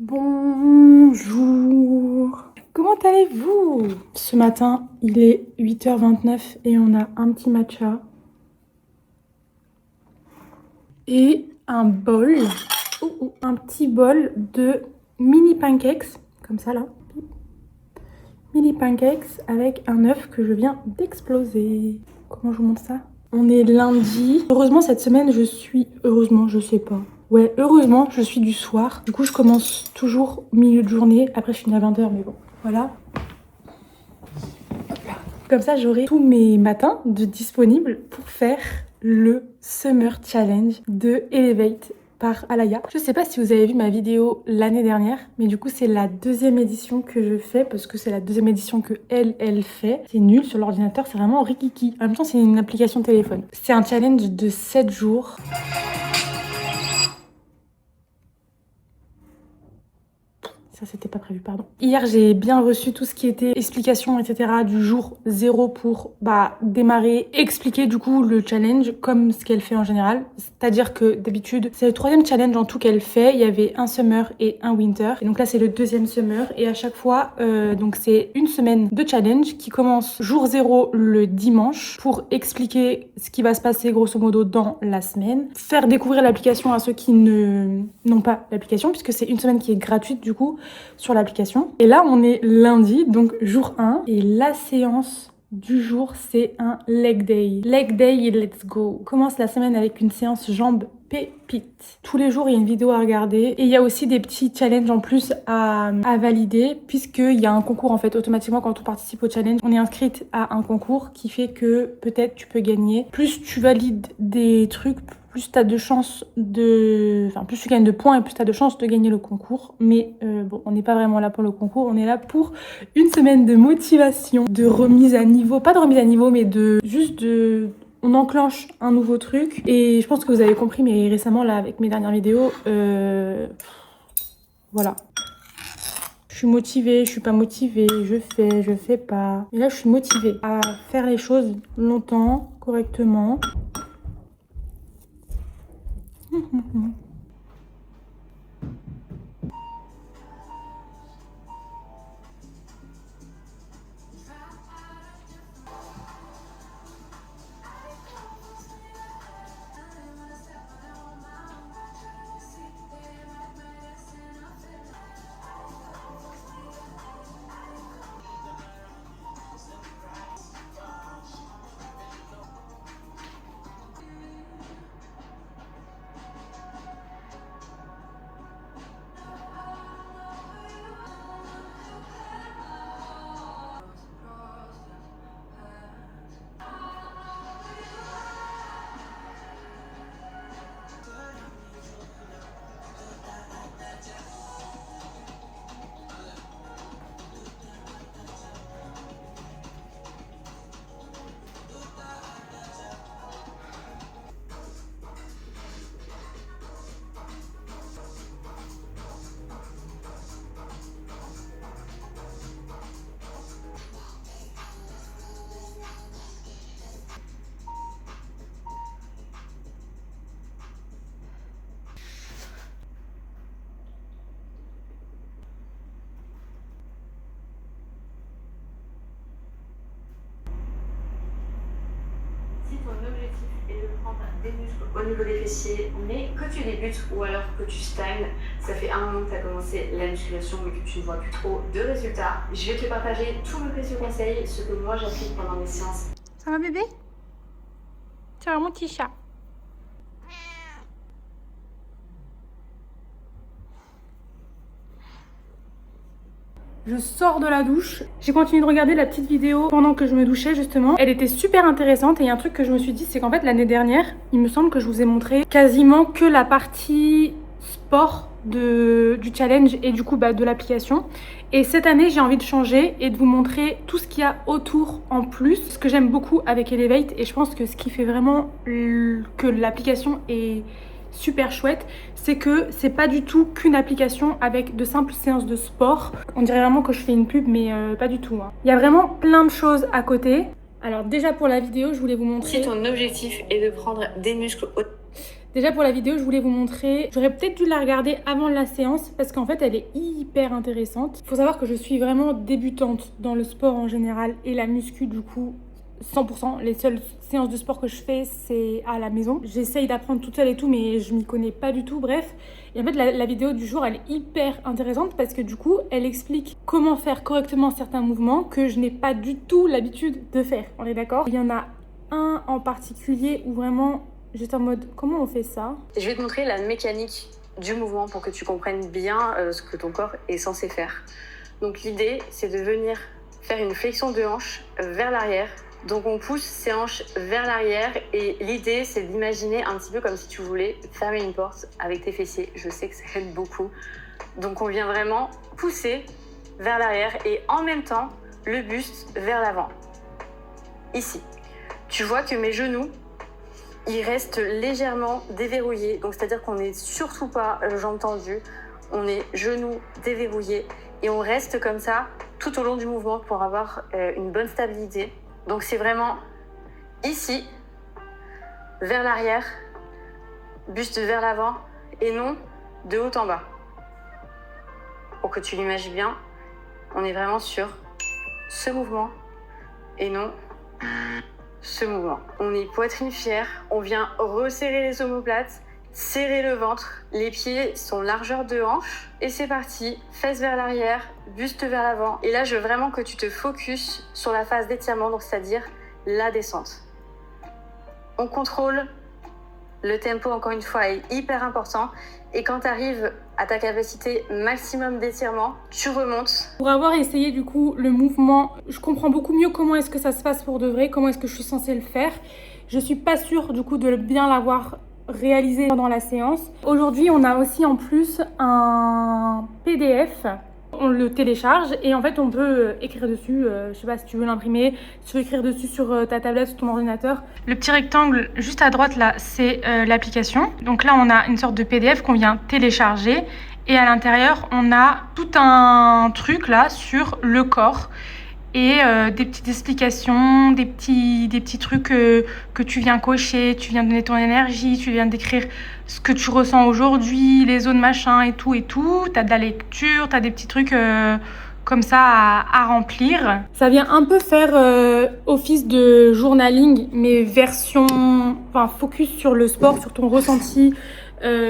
Bonjour, comment allez-vous? Ce matin, il est 8h29 et on a un petit matcha et un bol, un petit bol de mini pancakes, comme ça là. Mini pancakes avec un œuf que je viens d'exploser. Comment je vous montre ça? On est lundi. Heureusement, cette semaine, je suis... Heureusement, je sais pas. Ouais, heureusement, je suis du soir. Du coup, je commence toujours au milieu de journée. Après, je finis à 20h, mais bon, voilà. Comme ça, j'aurai tous mes matins de disponibles pour faire le Summer Challenge de Elevate par Alaya. Je sais pas si vous avez vu ma vidéo l'année dernière, mais du coup c'est la deuxième édition que je fais parce que c'est la deuxième édition que elle fait. C'est nul sur l'ordinateur, c'est vraiment rikiki. En même temps, c'est une application de téléphone. C'est un challenge de 7 jours. Ça, c'était pas prévu, pardon. Hier, j'ai bien reçu tout ce qui était explication, etc. du jour 0 pour démarrer, expliquer du coup le challenge comme ce qu'elle fait en général. C'est-à-dire que d'habitude, c'est le troisième challenge en tout qu'elle fait. Il y avait un summer et un winter. Et donc là, c'est le deuxième summer. Et à chaque fois, donc c'est une semaine de challenge qui commence jour 0 le dimanche pour expliquer ce qui va se passer grosso modo dans la semaine. Faire découvrir l'application à ceux qui n'ont pas l'application puisque c'est une semaine qui est gratuite du coup sur l'application. Et là, on est lundi, donc jour 1. Et la séance du jour, c'est un leg day. Leg day et let's go. On commence la semaine avec une séance jambes pépite. Tous les jours, il y a une vidéo à regarder. Et il y a aussi des petits challenges en plus à valider, puisqu'il y a un concours en fait. Automatiquement, quand on participe au challenge, on est inscrite à un concours qui fait que peut-être tu peux gagner. Plus tu valides des trucs, plus tu as de chances de... Enfin, plus tu gagnes de points et plus tu as de chances de gagner le concours. Mais bon, on n'est pas vraiment là pour le concours. On est là pour une semaine de motivation, de remise à niveau. Pas de remise à niveau, mais on enclenche un nouveau truc. Et je pense que vous avez compris, mais récemment, là, avec mes dernières vidéos, voilà. Je suis motivée, je suis pas motivée, je fais pas. Et là, je suis motivée à faire les choses longtemps, correctement. Si ton objectif est de prendre des muscles au niveau des fessiers, mais que tu débutes ou alors que tu stagnes, ça fait un moment que tu as commencé la musculation mais que tu ne vois plus trop de résultats, je vais te partager tous mes précieux conseils, ce que moi j'applique pendant mes séances. Ça va bébé? Ça va mon petit chat? Je sors de la douche. J'ai continué de regarder la petite vidéo pendant que je me douchais justement. Elle était super intéressante et il y a un truc que je me suis dit, c'est qu'en fait l'année dernière, il me semble que je vous ai montré quasiment que la partie sport du challenge et du coup de l'application. Et cette année, j'ai envie de changer et de vous montrer tout ce qu'il y a autour en plus. Ce que j'aime beaucoup avec Elevate et je pense que ce qui fait vraiment que l'application est super chouette, c'est que c'est pas du tout qu'une application avec de simples séances de sport. On dirait vraiment que je fais une pub, mais pas du tout. Il y a vraiment plein de choses à côté. Alors déjà pour la vidéo, je voulais vous montrer... Si ton objectif est de prendre des muscles Déjà pour la vidéo, je voulais vous montrer, j'aurais peut-être dû la regarder avant la séance parce qu'en fait elle est hyper intéressante. Il faut savoir que je suis vraiment débutante dans le sport en général et la muscu du coup 100%. Les seules séances de sport que je fais c'est à la maison. J'essaye d'apprendre toute seule et tout mais je m'y connais pas du tout, bref. Et en fait la vidéo du jour elle est hyper intéressante parce que du coup elle explique comment faire correctement certains mouvements que je n'ai pas du tout l'habitude de faire, on est d'accord? Il y en a un en particulier où vraiment j'étais en mode, comment on fait ça? Je vais te montrer la mécanique du mouvement pour que tu comprennes bien ce que ton corps est censé faire. Donc l'idée, c'est de venir faire une flexion de hanche vers l'arrière. Donc on pousse ses hanches vers l'arrière et l'idée, c'est d'imaginer un petit peu comme si tu voulais fermer une porte avec tes fessiers. Je sais que ça aide beaucoup. Donc on vient vraiment pousser vers l'arrière et en même temps, le buste vers l'avant. Ici. Tu vois que mes genoux, il reste légèrement déverrouillé, donc c'est-à-dire qu'on n'est surtout pas jambes tendues, on est genoux déverrouillés et on reste comme ça tout au long du mouvement pour avoir une bonne stabilité. Donc c'est vraiment ici, vers l'arrière, buste vers l'avant et non de haut en bas. Pour que tu l'imagines bien, on est vraiment sur ce mouvement et non ce mouvement. On est poitrine fière, on vient resserrer les omoplates, serrer le ventre, les pieds sont largeur de hanche et c'est parti, fesses vers l'arrière, buste vers l'avant. Et là, je veux vraiment que tu te focuses sur la phase d'étirement, donc c'est-à-dire la descente. On contrôle le tempo, encore une fois, est hyper important. Et quand tu arrives à ta capacité maximum d'étirement, tu remontes. Pour avoir essayé du coup le mouvement, je comprends beaucoup mieux comment est-ce que ça se passe pour de vrai, comment est-ce que je suis censée le faire. Je suis pas sûre du coup de bien l'avoir réalisé pendant la séance. Aujourd'hui, on a aussi en plus un PDF. On le télécharge et en fait on peut écrire dessus, je sais pas si tu veux l'imprimer, si tu veux écrire dessus sur ta tablette, sur ton ordinateur. Le petit rectangle juste à droite là, c'est l'application. Donc là on a une sorte de PDF qu'on vient télécharger et à l'intérieur on a tout un truc là sur le corps et des petites explications, des petits trucs que tu viens cocher, tu viens donner ton énergie, tu viens décrire ce que tu ressens aujourd'hui, les zones machin et tout. T'as de la lecture, t'as des petits trucs comme ça à remplir. Ça vient un peu faire office de journaling, mais version, enfin focus sur le sport, sur ton ressenti,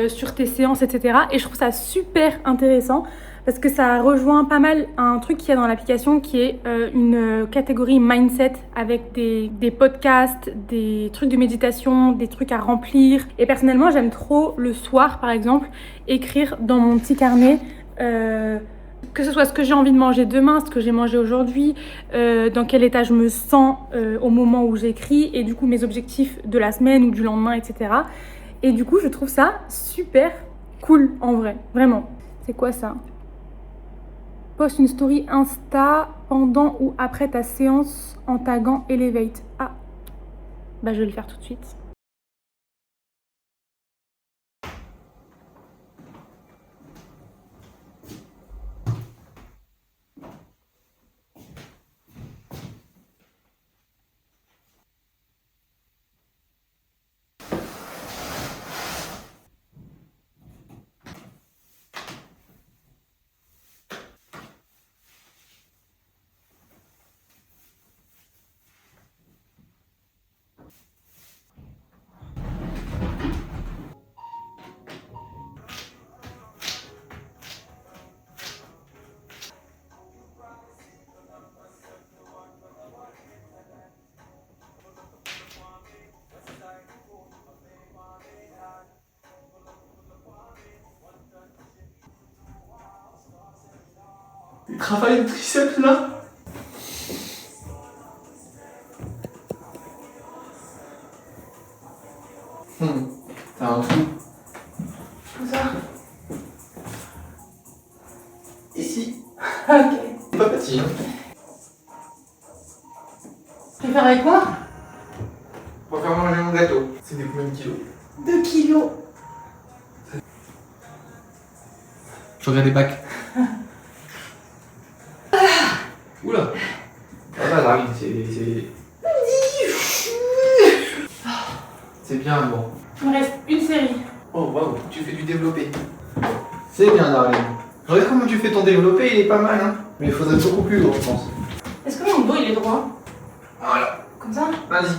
sur tes séances, etc. Et je trouve ça super intéressant. Parce que ça rejoint pas mal un truc qu'il y a dans l'application qui est une catégorie mindset avec des podcasts, des trucs de méditation, des trucs à remplir. Et personnellement, j'aime trop le soir, par exemple, écrire dans mon petit carnet que ce soit ce que j'ai envie de manger demain, ce que j'ai mangé aujourd'hui, dans quel état je me sens au moment où j'écris et du coup mes objectifs de la semaine ou du lendemain, etc. Et du coup, je trouve ça super cool en vrai, vraiment. C'est quoi ça ? Poste une story Insta pendant ou après ta séance en taguant Elevate. Ah, bah je vais le faire tout de suite. Travail de triceps là. T'as un trou. Comme ça. Ici. Ok. C'est pas petit, hein. Tu veux faire avec moi? On va faire manger mon gâteau. C'est des combien de kilos? 2 kilos. Je regarde des bacs. Oula. Ah bah là, c'est bien bon. Il me reste une série. Oh waouh, tu fais du développé. C'est bien, Darlene. Regarde comment tu fais ton développé, il est pas mal, hein. Mais il faudrait beaucoup plus gros, je pense. Est-ce que mon dos il est droit? Voilà. Comme ça? Vas-y.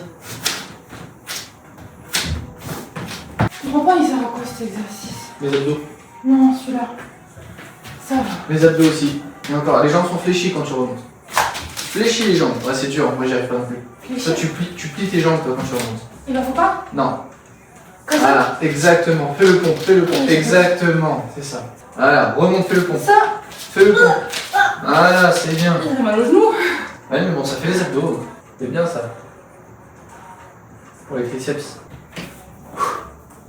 Je comprends pas, il sert à quoi cet exercice? Les abdos. Non, celui-là. Ça va. Les abdos aussi. Et encore, les jambes sont fléchies quand tu remontes. Fléchis les jambes. Ouais, c'est dur, moi j'y arrive pas non plus. Fléchis. Toi, tu plies tes jambes toi, quand tu remontes. Il en faut pas? Non. Comme ça? Voilà, exactement. Fais le pont, fais le pont. Exactement, c'est ça. Voilà, remonte, fais le pont. Ça? Fais le pont. Voilà, c'est bien. J'ai mal au genou. Ouais, mais bon, ça fait les abdos. C'est bien ça. Pour les triceps.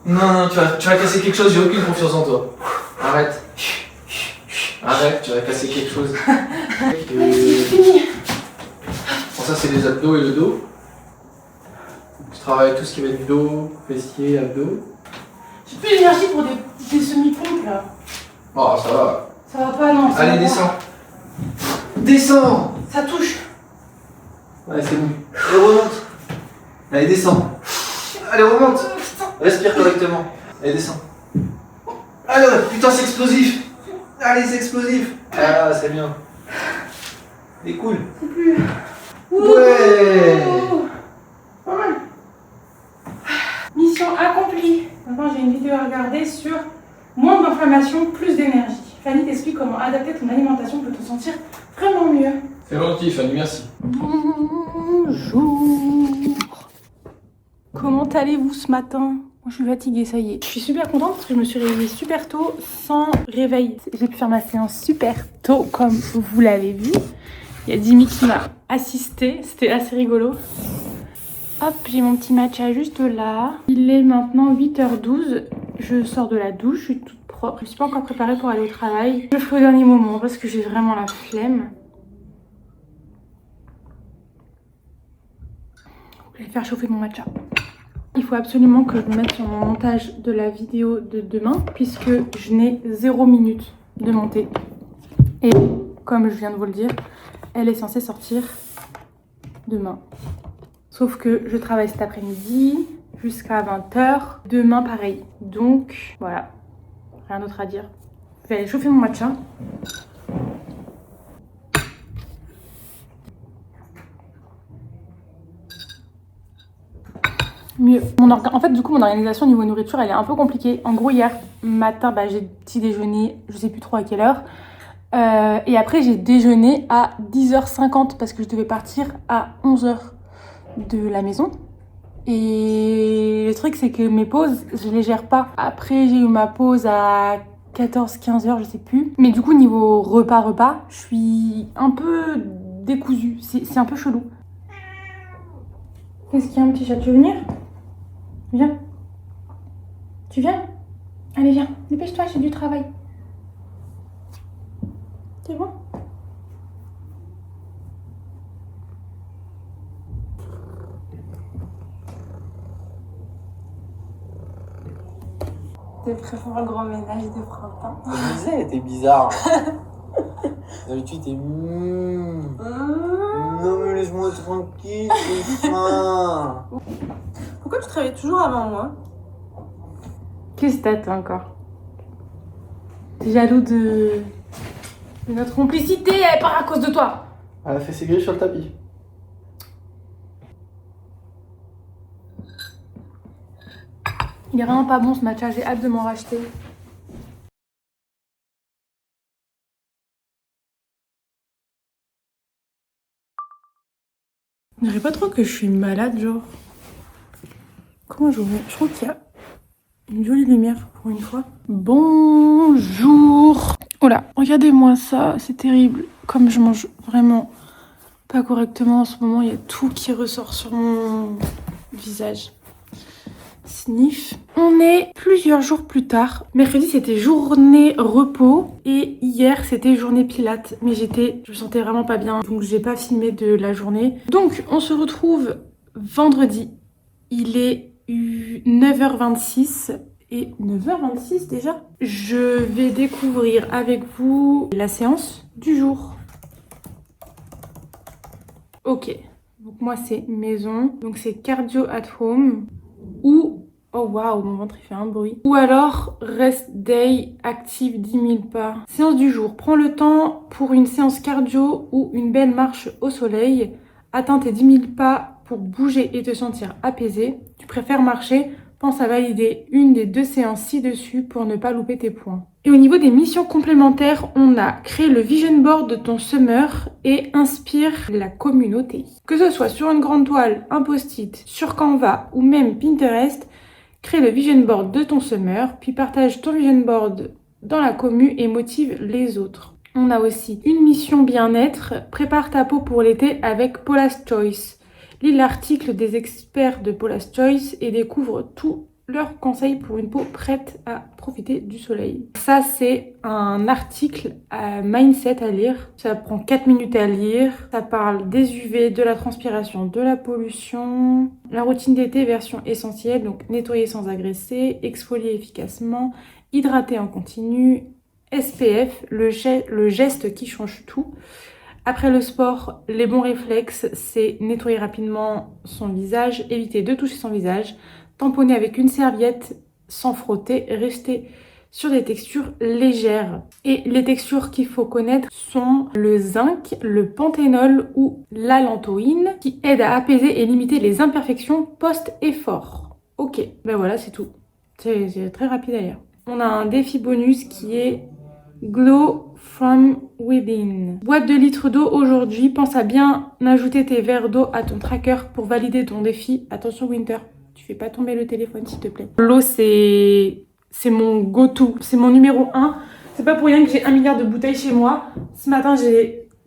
Non, non, tu vas casser quelque chose, j'ai aucune confiance en toi. Arrête. Arrête, tu vas casser quelque chose. C'est fini. Bon, ça, c'est les abdos et le dos. Je travaille tout ce qui va être dos, fessiers, abdos. J'ai plus d'énergie pour des semi-pompes là. Oh, ça va. Ça va pas, non. ça Allez, va pas. descends. Descends. Ça touche. Ouais, c'est bon. Allez, remonte. Allez, descends. Allez, remonte. Respire correctement. Allez, descends. Allez, putain, c'est explosif. Allez, c'est explosif. Ah, c'est bien. C'est cool. C'est plus. Ouais. Ouh. Pas mal. Mission accomplie. Maintenant, j'ai une vidéo à regarder sur moins d'inflammation, plus d'énergie. Fanny t'explique comment adapter ton alimentation pour te sentir vraiment mieux. C'est gentil, Fanny, merci. Bonjour. Comment allez-vous ce matin? Moi, je suis fatiguée, ça y est. Je suis super contente parce que je me suis réveillée super tôt sans réveil. J'ai pu faire ma séance super tôt, comme vous l'avez vu. Il y a Dimi qui m'a assisté, c'était assez rigolo. Hop, j'ai mon petit matcha juste là. Il est maintenant 8h12. Je sors de la douche, je suis toute propre. Je ne suis pas encore préparée pour aller au travail. Je le ferai au dernier moment parce que j'ai vraiment la flemme. Je vais faire chauffer mon matcha. Il faut absolument que je me mette sur mon montage de la vidéo de demain puisque je n'ai 0 minute de monter. Et comme je viens de vous le dire, elle est censée sortir demain. Sauf que je travaille cet après-midi jusqu'à 20h. Demain, pareil. Donc, voilà. Rien d'autre à dire. Je vais aller chauffer mon matcha. Mieux. En fait, du coup, mon organisation niveau nourriture, elle est un peu compliquée. En gros, hier matin, j'ai petit déjeuner, je sais plus trop à quelle heure. Et après, j'ai déjeuné à 10h50 parce que je devais partir à 11h de la maison. Et le truc, c'est que mes pauses, je les gère pas. Après, j'ai eu ma pause à 14-15h, je sais plus. Mais du coup, niveau repas, je suis un peu décousue. C'est un peu chelou. Qu'est-ce qu'il y a, un petit chat? Tu veux venir? Viens. Tu viens? Allez, viens. Dépêche-toi, j'ai du travail. C'est bon? T'es prêt pour un grand ménage de printemps? Je disais, t'es bizarre. D'habitude, t'es. Non, mais laisse-moi tranquille, j'ai faim. Pourquoi tu travailles toujours avant moi? Qu'est-ce que t'attends encore? T'es jaloux de notre complicité, elle part à cause de toi. Elle a fait ses griffes sur le tapis. Il est vraiment pas bon ce matcha, j'ai hâte de m'en racheter. Je dirais pas trop que je suis malade, genre. Comment je vais? Je trouve qu'il y a une jolie lumière pour une fois. Bonjour. Oh là, regardez-moi ça, c'est terrible. Comme je mange vraiment pas correctement en ce moment, il y a tout qui ressort sur mon visage. Sniff. On est plusieurs jours plus tard. Mercredi, c'était journée repos et hier, c'était journée pilates. Mais je me sentais vraiment pas bien, donc j'ai pas filmé de la journée. Donc, on se retrouve vendredi. Il est 9h26 et 9h26 déjà. Je vais découvrir avec vous la séance du jour. Ok, donc moi c'est maison, donc c'est cardio at home ou Oh waouh, mon ventre il fait un bruit. Ou alors, rest day, active 10 000 pas. Séance du jour. Prends le temps pour une séance cardio ou une belle marche au soleil. Atteins tes 10 000 pas pour bouger et te sentir apaisé. Tu préfères marcher? Pense à valider une des 2 séances ci-dessus pour ne pas louper tes points. Et au niveau des missions complémentaires, on a créé le vision board de ton summer et inspire la communauté. Que ce soit sur une grande toile, un post-it, sur Canva ou même Pinterest, crée le vision board de ton summer, puis partage ton vision board dans la commu et motive les autres. On a aussi une mission bien-être, prépare ta peau pour l'été avec Paula's Choice. Lis l'article des experts de Paula's Choice et découvre tous leurs conseils pour une peau prête à profiter du soleil. Ça, c'est un article à mindset à lire. Ça prend 4 minutes à lire. Ça parle des UV, de la transpiration, de la pollution. La routine d'été version essentielle, donc nettoyer sans agresser, exfolier efficacement, hydrater en continu, SPF, le geste qui change tout. Après le sport, les bons réflexes, c'est nettoyer rapidement son visage, éviter de toucher son visage, tamponner avec une serviette sans frotter, rester sur des textures légères. Et les textures qu'il faut connaître sont le zinc, le panthénol ou l'allantoïne qui aident à apaiser et limiter les imperfections post-effort. Ok, ben voilà, c'est tout. C'est très rapide à lire. On a un défi bonus qui est Glow from within. Boîte de litres d'eau aujourd'hui. Pense à bien ajouter tes verres d'eau à ton tracker pour valider ton défi. Attention Winter, tu fais pas tomber le téléphone s'il te plaît. L'eau c'est mon go-to, c'est mon numéro 1. C'est pas pour rien que j'ai 1 milliard de bouteilles chez moi. Ce matin,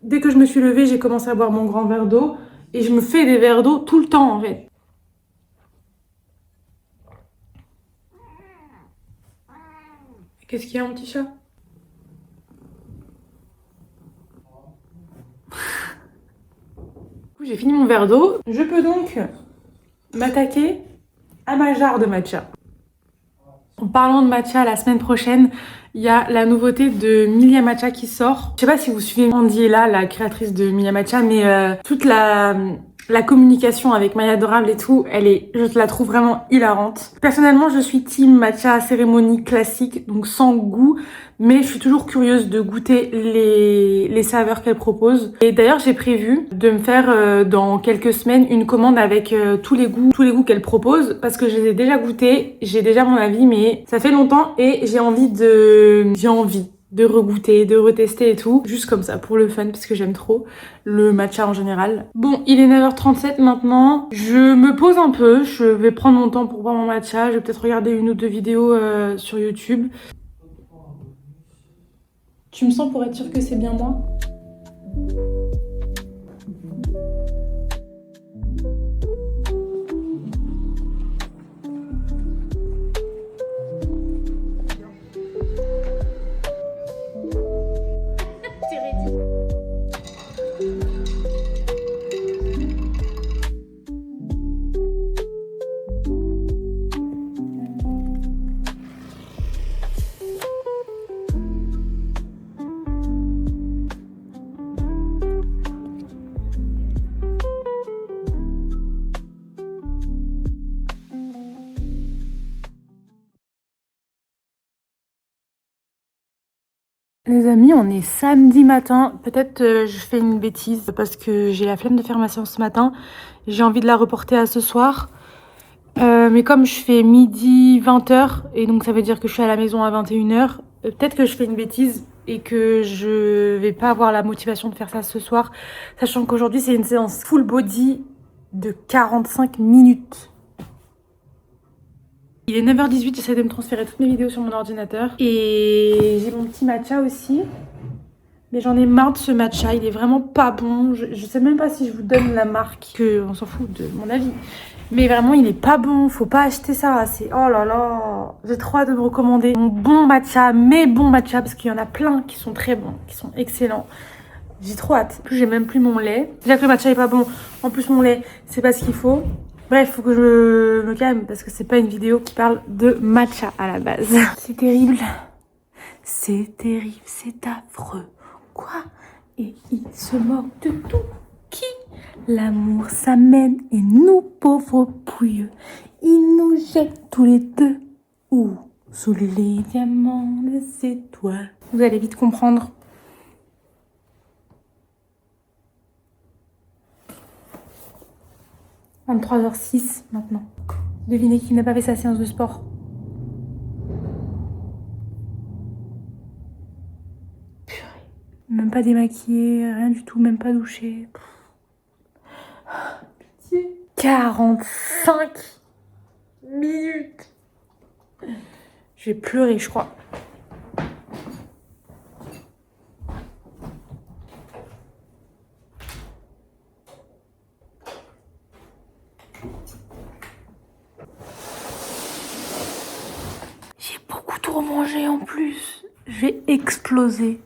dès que je me suis levée, j'ai commencé à boire mon grand verre d'eau. Et je me fais des verres d'eau tout le temps en fait. Qu'est-ce qu'il y a mon petit chat? J'ai fini mon verre d'eau. Je peux donc m'attaquer à ma jarre de matcha. En parlant de matcha, la semaine prochaine, il y a la nouveauté de Milia Matcha qui sort. Je sais pas si vous suivez Mandiela, la créatrice de Milia Matcha, mais toute la communication avec Maya Adorable et tout, je la trouve vraiment hilarante. Personnellement, je suis team matcha cérémonie classique, donc sans goût, mais je suis toujours curieuse de goûter les saveurs qu'elle propose. Et d'ailleurs, j'ai prévu de me faire dans quelques semaines une commande avec tous les goûts qu'elle propose, parce que je les ai déjà goûtés, j'ai déjà mon avis, mais ça fait longtemps et j'ai envie de regoûter, de retester et tout. Juste comme ça, pour le fun, parce que j'aime trop le matcha en général. Bon, il est 9h37 maintenant. Je me pose un peu. Je vais prendre mon temps pour boire mon matcha. Je vais peut-être regarder 1 ou 2 vidéos sur YouTube. Tu me sens pour être sûre que c'est bien moi ? Les amis, on est samedi matin. Peut-être je fais une bêtise parce que j'ai la flemme de faire ma séance ce matin. J'ai envie de la reporter à ce soir. Mais comme je fais midi 20h et donc ça veut dire que je suis à la maison à 21h, peut-être que je fais une bêtise et que je vais pas avoir la motivation de faire ça ce soir, sachant qu'aujourd'hui c'est une séance full body de 45 minutes. Il est 9h18, j'essaie de me transférer toutes mes vidéos sur mon ordinateur. Et j'ai mon petit matcha aussi. Mais j'en ai marre de ce matcha, il est vraiment pas bon. Je sais même pas si je vous donne la marque, on s'en fout de mon avis. Mais vraiment, il est pas bon, faut pas acheter ça. Oh là là, j'ai trop hâte de me recommander mon bon matcha, mes bons matchas, parce qu'il y en a plein qui sont très bons, qui sont excellents. J'ai trop hâte. En plus, j'ai même plus mon lait. Déjà que le matcha est pas bon, en plus mon lait, c'est pas ce qu'il faut. Bref, faut que je me calme parce que c'est pas une vidéo qui parle de matcha à la base. C'est terrible. C'est terrible, c'est affreux. Quoi? Et il se moque de tout. Qui? L'amour s'amène et nous, pauvres pouilleux, il nous jette tous les deux. Ou sous les diamants des étoiles. Vous allez vite comprendre. « 23h06 maintenant. Devinez qui n'a pas fait sa séance de sport. Purée. Même pas démaquillée, rien du tout, même pas douchée. Pitié. 45 minutes. Je vais pleurer, je crois. J'ai beaucoup trop mangé en plus. Je vais exploser.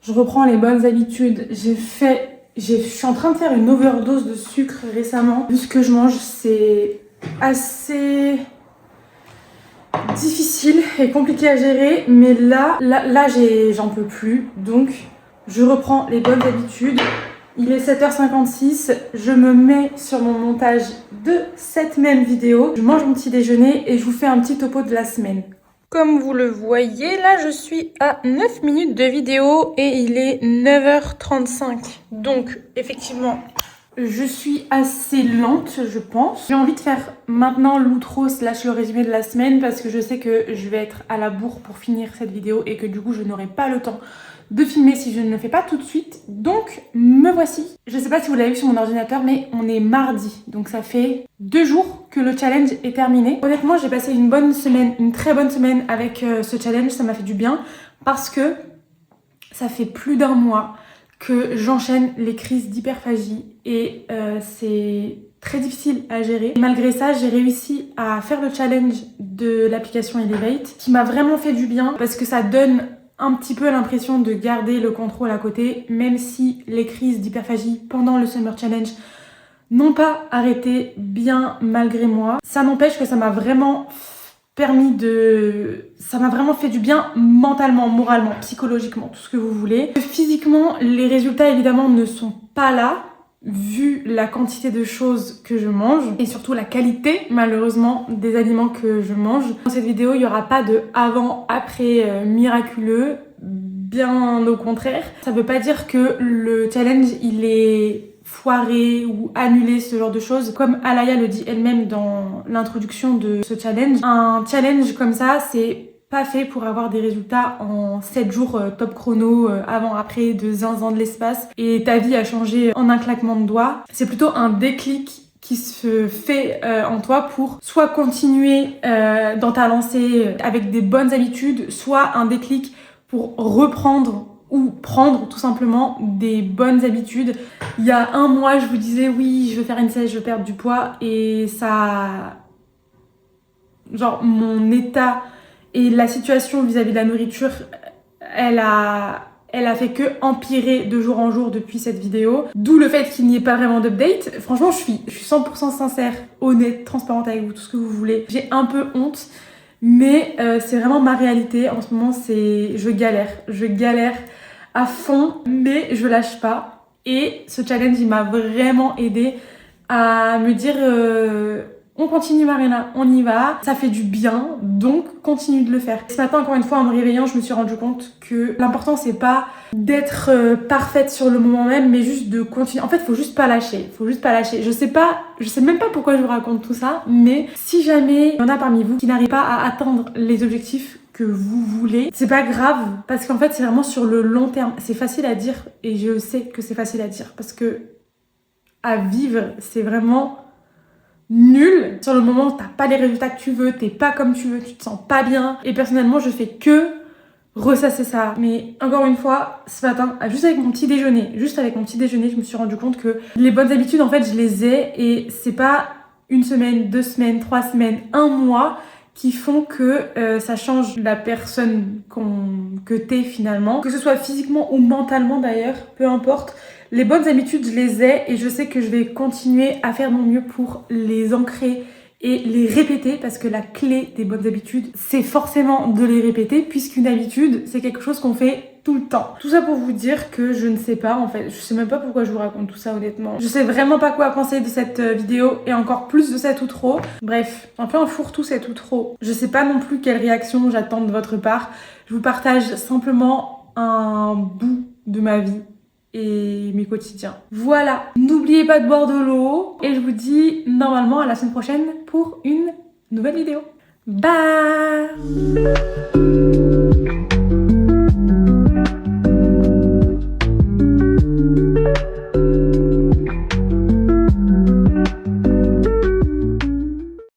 Je reprends les bonnes habitudes. Je suis en train de faire une overdose de sucre récemment. Vu ce que je mange, c'est assez difficile et compliqué à gérer. Mais là j'en peux plus. Donc, je reprends les bonnes habitudes. Il est 7h56. Je me mets sur mon montage de cette même vidéo. Je mange mon petit déjeuner et je vous fais un petit topo de la semaine. Comme vous le voyez, là je suis à 9 minutes de vidéo et il est 9h35. Donc effectivement, je suis assez lente, je pense. J'ai envie de faire maintenant l'outro / le résumé de la semaine parce que je sais que je vais être à la bourre pour finir cette vidéo et que du coup je n'aurai pas le temps de filmer si je ne le fais pas tout de suite. Donc me voici. Je sais pas si vous l'avez vu sur mon ordinateur, mais on est mardi. Donc ça fait 2 jours que le challenge est terminé. Honnêtement, j'ai passé une bonne semaine, une très bonne semaine avec ce challenge. Ça m'a fait du bien parce que ça fait plus d'1 mois que j'enchaîne les crises d'hyperphagie et c'est très difficile à gérer. Malgré ça, j'ai réussi à faire le challenge de l'application Elevate qui m'a vraiment fait du bien parce que ça donne un petit peu l'impression de garder le contrôle à côté, même si les crises d'hyperphagie pendant le Summer Challenge n'ont pas arrêté bien malgré moi. Ça n'empêche que ça m'a vraiment ça m'a vraiment fait du bien mentalement, moralement, psychologiquement, tout ce que vous voulez. Physiquement, les résultats évidemment ne sont pas là, vu la quantité de choses que je mange et surtout la qualité malheureusement des aliments que je mange. Dans cette vidéo, il n'y aura pas de avant-après miraculeux, bien au contraire. Ça veut pas dire que le challenge il est foiré ou annulé, ce genre de choses. Comme Alaya le dit elle-même dans l'introduction de ce challenge, un challenge comme ça, c'est pas fait pour avoir des résultats en 7 jours top chrono, avant-après, de zinzin de l'espace et ta vie a changé en un claquement de doigts. C'est plutôt un déclic qui se fait en toi pour soit continuer dans ta lancée avec des bonnes habitudes, soit un déclic pour reprendre ou prendre tout simplement des bonnes habitudes. Il y a 1 mois, je vous disais oui, je veux faire une sèche, je veux perdre du poids et ça... Genre mon état et la situation vis-à-vis de la nourriture, elle a fait que empirer de jour en jour depuis cette vidéo. D'où le fait qu'il n'y ait pas vraiment d'update. Franchement, je suis 100% sincère, honnête, transparente avec vous, tout ce que vous voulez. J'ai un peu honte, Mais c'est vraiment ma réalité. En ce moment, je galère à fond, mais je lâche pas. Et ce challenge, il m'a vraiment aidée à me dire on continue Mariana, on y va, ça fait du bien, donc continue de le faire. Ce matin, encore une fois, en me réveillant, je me suis rendu compte que l'important, c'est pas d'être parfaite sur le moment même, mais juste de continuer. En fait, faut juste pas lâcher, Je sais même pas pourquoi je vous raconte tout ça, mais si jamais il y en a parmi vous qui n'arrivent pas à atteindre les objectifs que vous voulez, c'est pas grave, parce qu'en fait, c'est vraiment sur le long terme. C'est facile à dire, et je sais que c'est facile à dire, parce que à vivre, c'est vraiment nul. Sur le moment, t'as pas les résultats que tu veux, t'es pas comme tu veux, tu te sens pas bien. Et personnellement, je fais que ressasser ça. Mais encore une fois, ce matin, juste avec mon petit déjeuner, je me suis rendu compte que les bonnes habitudes, en fait, je les ai, et c'est pas une semaine, 2 semaines, 3 semaines, 1 mois qui font que ça change la personne que t'es finalement. Que ce soit physiquement ou mentalement d'ailleurs, peu importe. Les bonnes habitudes, je les ai, et je sais que je vais continuer à faire mon mieux pour les ancrer et les répéter, parce que la clé des bonnes habitudes, c'est forcément de les répéter, puisqu'une habitude, c'est quelque chose qu'on fait tout le temps. Tout ça pour vous dire que je ne sais pas, en fait, je sais même pas pourquoi je vous raconte tout ça, honnêtement. Je sais vraiment pas quoi penser de cette vidéo, et encore plus de cet outro. Bref, un peu un fourre-tout cet outro. Je sais pas non plus quelle réaction j'attends de votre part. Je vous partage simplement un bout de ma vie et mes quotidiens. Voilà, n'oubliez pas de boire de l'eau, et je vous dis normalement à la semaine prochaine pour une nouvelle vidéo. Bye.